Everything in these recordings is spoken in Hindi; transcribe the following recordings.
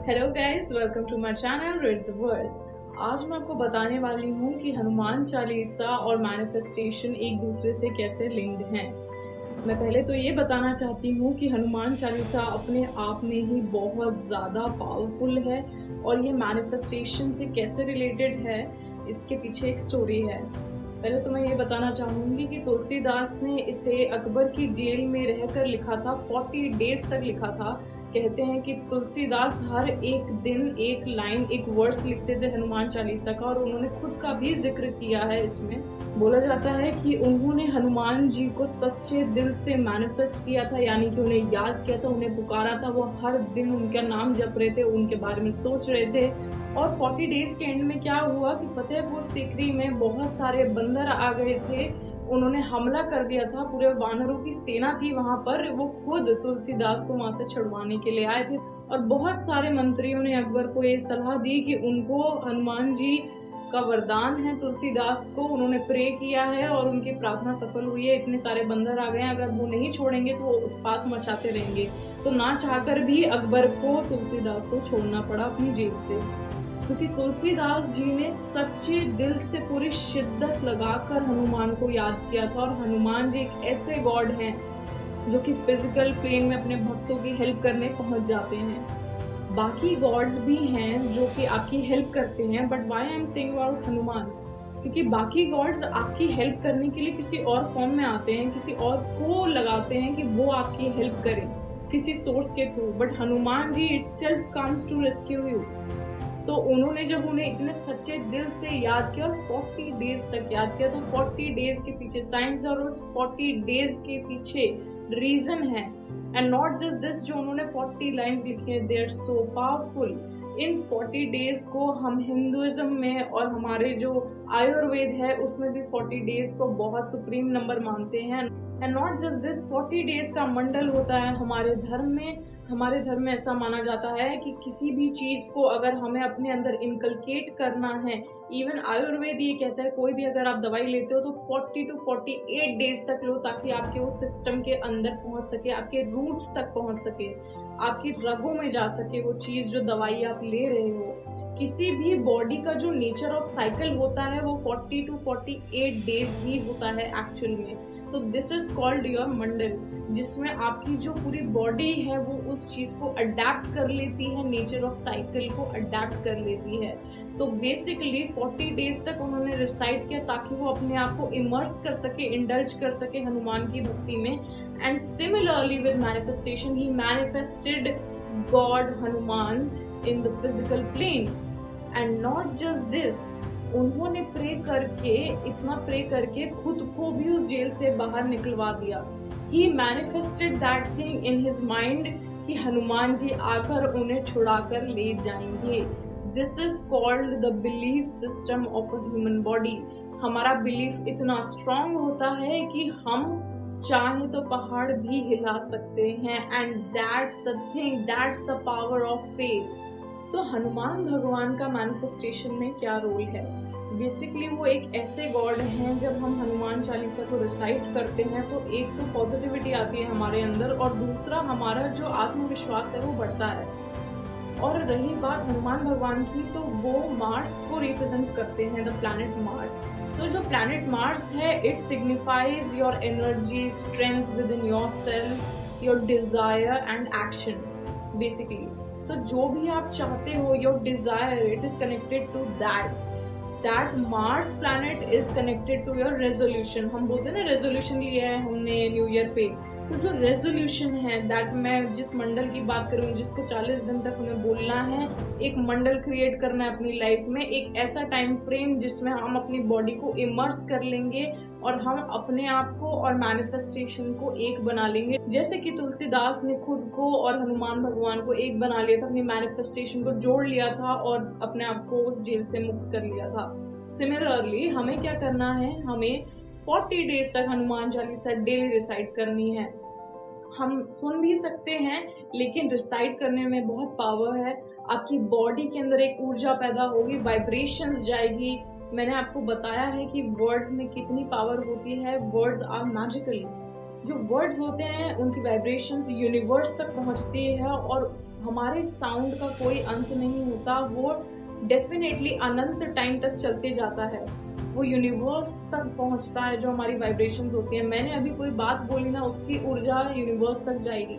Hello guys, welcome to my channel read the verse. आज मैं आपको बताने वाली हूँ कि हनुमान चालीसा और मैनिफेस्टेशन एक दूसरे से कैसे लिंक्ड हैं। मैं पहले तो ये बताना चाहती हूँ कि हनुमान चालीसा अपने आप में ही बहुत ज़्यादा पावरफुल है और ये मैनिफेस्टेशन से कैसे रिलेटेड है, इसके पीछे एक स्टोरी है। पहले तो मैं ये बताना चाहूँगी कि तुलसीदास ने इसे अकबर की जेल में रहकर लिखा था, 40 डेज तक लिखा था। कहते हैं कि तुलसीदास हर एक दिन एक लाइन, एक वर्स लिखते थे हनुमान चालीसा का, और उन्होंने खुद का भी जिक्र किया है इसमें। बोला जाता है कि उन्होंने हनुमान जी को सच्चे दिल से मैनिफेस्ट किया था, यानी कि उन्हें याद किया था, उन्हें पुकारा था। वो हर दिन उनका नाम जप रहे थे, उनके बारे में सोच रहे थे। और 40 डेज के एंड में क्या हुआ कि फतेहपुर सीकरी में बहुत सारे बंदर आ गए थे। उन्होंने हमला कर दिया था, पूरे वानरों की सेना थी वहां पर। वो खुद तुलसीदास को वहां से छुड़वाने के लिए आए थे, और बहुत सारे मंत्रियों ने अकबर को ये सलाह दी कि उनको हनुमान जी का वरदान है तुलसीदास को। उन्होंने प्रे किया है और उनकी प्रार्थना सफल हुई है। इतने सारे बंदर आ गए हैं, अगर वो नहीं छोड़ेंगे तो वो उत्पात मचाते रहेंगे। तो ना चाहकर भी अकबर को तुलसीदास को छोड़ना पड़ा अपनी जेल से, क्योंकि तुलसीदास जी ने सच्चे दिल से पूरी शिद्दत लगाकर हनुमान को याद किया था। और हनुमान जी एक ऐसे गॉड हैं जो कि फिजिकल प्लेन में अपने भक्तों की हेल्प करने पहुंच जाते हैं। बाकी गॉड्स भी हैं जो कि आपकी हेल्प करते हैं, but why I am saying about Hanuman, क्योंकि बाकी गॉड्स आपकी हेल्प करने के लिए किसी और फॉर्म में आते हैं, किसी और को लगाते हैं कि वो आपकी हेल्प करें किसी सोर्स के through, but Hanuman ji itself comes to rescue you. तो उन्होंने जब उन्हें इतने सच्चे दिल से याद किया और 40 डेज तक याद किया, तो 40 डेज के पीछे साइंस और उस 40 डेज के पीछे रीजन है। एंड नॉट जस्ट दिस, जो उन्होंने 40 लाइंस लिखी है, they are so powerful. In 40 days को हम हिंदुइज्म में और हमारे जो आयुर्वेद है उसमें भी 40 डेज को बहुत सुप्रीम नंबर मानते हैं। And not just this, 40 days का मंडल होता है हमारे धर्म में। हमारे धर्म में ऐसा माना जाता है कि किसी भी चीज को अगर हमें अपने अंदर इनकलकेट करना है, इवन आयुर्वेद ये कहता है कोई भी अगर आप दवाई लेते हो तो 40 to 48 डेज तक लो, ताकि आपके वो सिस्टम के अंदर पहुंच सके, आपके रूट्स तक पहुंच सके, आपकी रगों में जा सके वो चीज जो दवाई आप ले रहे हो। किसी भी बॉडी का जो नेचर ऑफ साइकिल होता है वो 40 to 48 डेज ही होता है एक्चुअल में। तो दिस इज कॉल्ड योर मंडल, जिसमें आपकी जो पूरी बॉडी है वो उस चीज को अडेप्ट कर लेती है, नेचर ऑफ साइकिल को अडेप्ट कर लेती है। तो बेसिकली 40 डेज तक उन्होंने रिसाइट किया ताकि वो अपने आप को इमर्स कर सके, इंडल्ज कर सके हनुमान की भक्ति में। And similarly with manifestation, he manifested god Hanuman in the physical plane. And not just this, उन्होंने प्रे करके, इतना प्रे करके खुद को भी उस जेल से बाहर निकलवा दिया। He manifested that thing in his mind कि हनुमान जी आकर उन्हें छुड़ाकर ले जाएंगे। This is called the belief system of a human body। हमारा बिलीफ इतना स्ट्रांग होता है कि हम चाहे तो पहाड़ भी हिला सकते हैं। And that's the thing, that's the power of faith. तो हनुमान भगवान का मैनिफेस्टेशन में क्या रोल है? बेसिकली वो एक ऐसे गॉड हैं, जब हम हनुमान चालीसा को रिसाइट करते हैं तो एक तो पॉजिटिविटी आती है हमारे अंदर, और दूसरा हमारा जो आत्मविश्वास है वो बढ़ता है। और रही बात हनुमान भगवान की, तो वो मार्स को रिप्रेजेंट करते हैं, द प्लैनेट मार्स। तो जो प्लैनेट मार्स है, it signifies your energy, strength within yourself, your desire and action basically. तो जो भी आप चाहते हो, your desire, it is connected to that Mars planet is connected to your resolution. हम बोलते हैं ना, रेजोल्यूशन लिया है हमने न्यू ईयर पे, तो जो रेजोल्यूशन है, दैट मैं जिस मंडल की बात करूँ, जिसको 40 दिन तक हमें बोलना है, एक मंडल क्रिएट करना है अपनी लाइफ में, एक ऐसा टाइम फ्रेम जिसमें हम अपनी बॉडी को इमर्स कर लेंगे और हम अपने आप को और मैनिफेस्टेशन को एक बना लेंगे। जैसे कि तुलसीदास ने खुद को और हनुमान भगवान को एक बना लिया था, अपनी मैनिफेस्टेशन को जोड़ लिया था और अपने आप को उस जेल से मुक्त कर लिया था। सिमिलरली हमें क्या करना है, हमें 40 डेज तक हनुमान चालीसा डेली रिसाइट करनी है। हम सुन भी सकते हैं, लेकिन रिसाइट करने में बहुत पावर है। आपकी बॉडी के अंदर एक ऊर्जा पैदा होगी, वाइब्रेशंस जाएगी। मैंने आपको बताया है कि वर्ड्स में कितनी पावर होती है। Words are magical. जो वर्ड्स होते हैं उनकी वाइब्रेशंस यूनिवर्स तक पहुंचती है और हमारे साउंड का कोई अंत नहीं होता, वो डेफिनेटली अनंत टाइम तक चलते जाता है, वो यूनिवर्स तक पहुंचता है। जो हमारी वाइब्रेशंस होती है, मैंने अभी कोई बात बोली ना, उसकी ऊर्जा यूनिवर्स तक जाएगी।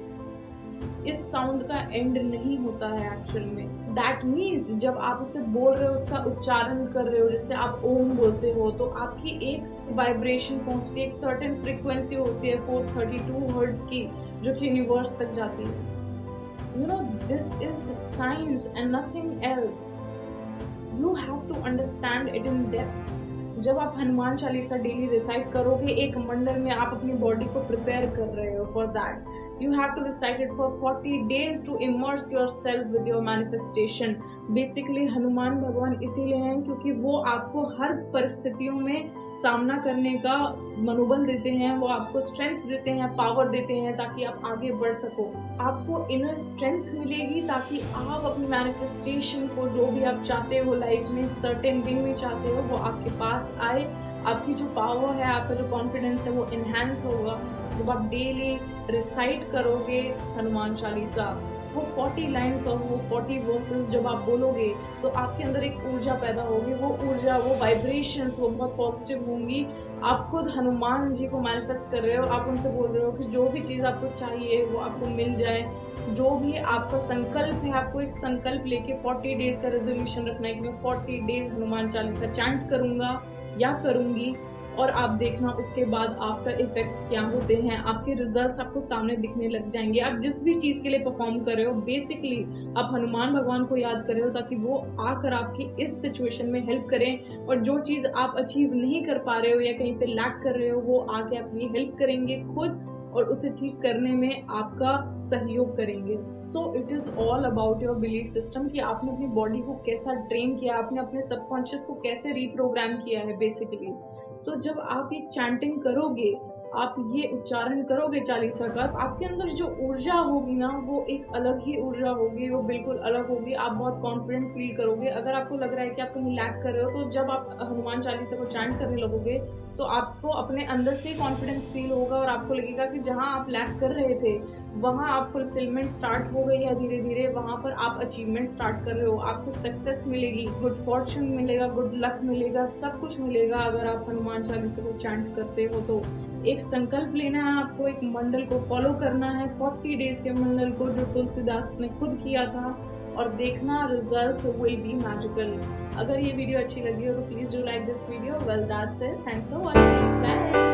इस साउंड का एंड नहीं होता है एक्चुअल में। दैट मीन्स जब आप उसे बोल रहे हो, उसका उच्चारण कर रहे हो, जैसे आप ओम बोलते हो, तो आपकी एक वाइब्रेशन पहुंचती है, एक सर्टेन फ्रीक्वेंसी होती है 432 हर्ट्ज की, जो कि यूनिवर्स तक जाती है। You know, this is science and nothing else. You have to understand it in depth. जब आप हनुमान चालीसा डेली रिसाइट करोगे, एक मंडल में आप अपनी बॉडी को प्रिपेयर कर रहे हो for that, you have to recite it for 40 days to immerse yourself with your manifestation. Basically Hanuman भगवान इसीलिए हैं क्योंकि वो आपको हर परिस्थितियों में सामना करने का मनोबल देते हैं, वो आपको स्ट्रेंथ देते हैं, पावर देते हैं, ताकि आप आगे बढ़ सको। आपको इनर स्ट्रेंथ मिलेगी ताकि आप अपनी मैनिफेस्टेशन को, जो भी आप चाहते हो लाइफ में, सर्टेन वे में चाहते हो, वो आपके पास आए। आपकी जो पावर है, आपका जो कॉन्फिडेंस है, वो इन्हांस होगा जब आप डेली रिसाइट करोगे हनुमान चालीसा। वो 40 लाइन्स और वो 40 वर्सेस जब आप बोलोगे, तो आपके अंदर एक ऊर्जा पैदा होगी। वो ऊर्जा, वो वाइब्रेशंस, वो बहुत पॉजिटिव होंगी। आप खुद हनुमान जी को मैनिफेस्ट कर रहे हो, आप उनसे बोल रहे हो कि जो भी चीज़ आपको चाहिए वो आपको मिल जाए। जो भी आपका संकल्प है, आपको एक संकल्प लेके 40 डेज का रेजोल्यूशन रखना है कि मैं 40 डेज हनुमान चालीसा चैंट करूँगा या करूँगी, और आप देखना उसके बाद आफ्टर इफेक्ट्स क्या होते हैं। आपके रिजल्ट्स आपको सामने दिखने लग जाएंगे। आप जिस भी चीज़ के लिए परफॉर्म कर रहे हो, बेसिकली आप हनुमान भगवान को याद कर रहे हो ताकि वो आकर आपकी इस सिचुएशन में हेल्प करें, और जो चीज़ आप अचीव नहीं कर पा रहे हो या कहीं पे लैक कर रहे हो, वो आके आपकी हेल्प करेंगे खुद, और उसे ठीक करने में आपका सहयोग करेंगे। So it is all about your belief system, कि आपने अपनी बॉडी को कैसा ट्रेन किया, आपने अपने सबकॉन्शियस को कैसे रीप्रोग्राम किया है बेसिकली। तो जब आप ये चैंटिंग करोगे, आप ये उच्चारण करोगे चालीसा का, आपके अंदर जो ऊर्जा होगी ना, वो एक अलग ही ऊर्जा होगी, वो बिल्कुल अलग होगी। आप बहुत कॉन्फिडेंट फील करोगे। अगर आपको लग रहा है कि आप कहीं लैक कर रहे हो, तो जब आप हनुमान चालीसा को चैंट करने लगोगे, तो आपको अपने अंदर से कॉन्फिडेंस फील होगा, और आपको लगेगा कि जहाँ आप लैक कर रहे थे, वहाँ आप फुलफिलमेंट स्टार्ट हो गई है धीरे धीरे, वहाँ पर आप अचीवमेंट स्टार्ट कर रहे हो। आपको सक्सेस मिलेगी, गुड फॉर्चून मिलेगा, गुड लक मिलेगा, सब कुछ मिलेगा अगर आप हनुमान चालीसा को चैंट करते हो। तो एक संकल्प लेना है आपको, एक मंडल को फॉलो करना है, 40 डेज के मंडल को, जो तुलसीदास ने खुद किया था, और देखना रिजल्ट्स विल बी मैजिकल। अगर ये वीडियो अच्छी लगी हो तो please do like this video. Well that's it, thanks for watching, bye.